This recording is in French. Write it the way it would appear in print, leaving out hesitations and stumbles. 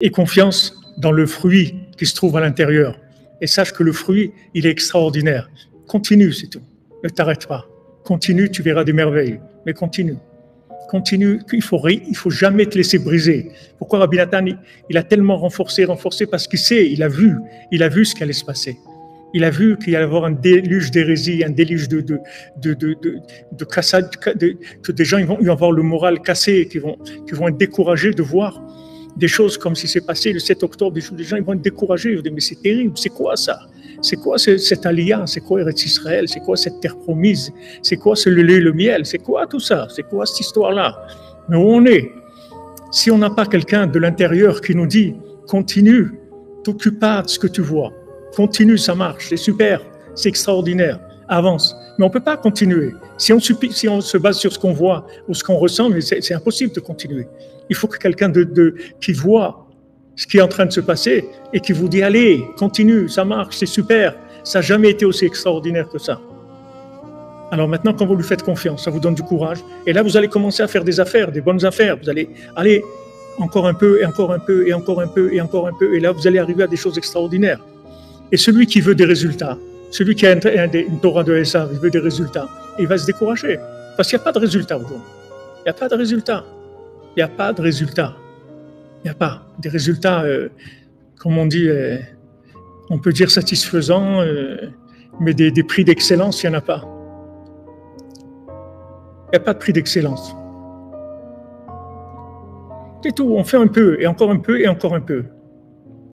Et confiance dans le fruit qui se trouve à l'intérieur. Et sache que le fruit, il est extraordinaire. Continue, c'est tout. Ne t'arrête pas. Continue, tu verras des merveilles. Mais continue. Continue, il faut jamais te laisser briser. Pourquoi Rabbi Nathan, il a tellement renforcé, parce qu'il sait, il a vu ce qui allait se passer. Il a vu qu'il allait y avoir un déluge d'hérésie, un déluge de cassade, que des gens ils vont avoir le moral cassé, qui vont être découragés de voir des choses comme si c'est passé le 7 octobre, des gens ils vont être découragés, ils vont dire mais c'est terrible, c'est quoi ça? C'est quoi cette alliance? C'est quoi Eretz Israël? C'est quoi cette terre promise? C'est quoi ce lait et le miel? C'est quoi tout ça? C'est quoi cette histoire-là? Mais où on est? Si on n'a pas quelqu'un de l'intérieur qui nous dit continue, t'occupe pas de ce que tu vois, continue, ça marche, c'est super, c'est extraordinaire, avance. Mais on ne peut pas continuer. Si on se base sur ce qu'on voit ou ce qu'on ressent, mais c'est impossible de continuer. Il faut que quelqu'un qui voit ce qui est en train de se passer et qui vous dit allez, continue, ça marche, c'est super, ça n'a jamais été aussi extraordinaire que ça. Alors maintenant, quand vous lui faites confiance, ça vous donne du courage. Et là, vous allez commencer à faire des affaires, des bonnes affaires. Vous allez aller encore un peu, et encore un peu, et encore un peu, et encore un peu. Et là, vous allez arriver à des choses extraordinaires. Et celui qui veut des résultats, celui qui a une Torah de Esav, il veut des résultats, il va se décourager. Parce qu'il n'y a pas de résultat aujourd'hui. Il n'y a pas de résultat. Il n'y a pas de résultat. Il n'y a pas des résultats, comme on dit, on peut dire satisfaisants, mais des prix d'excellence, il n'y en a pas. Il n'y a pas de prix d'excellence. C'est tout, on fait un peu, et encore un peu, et encore un peu.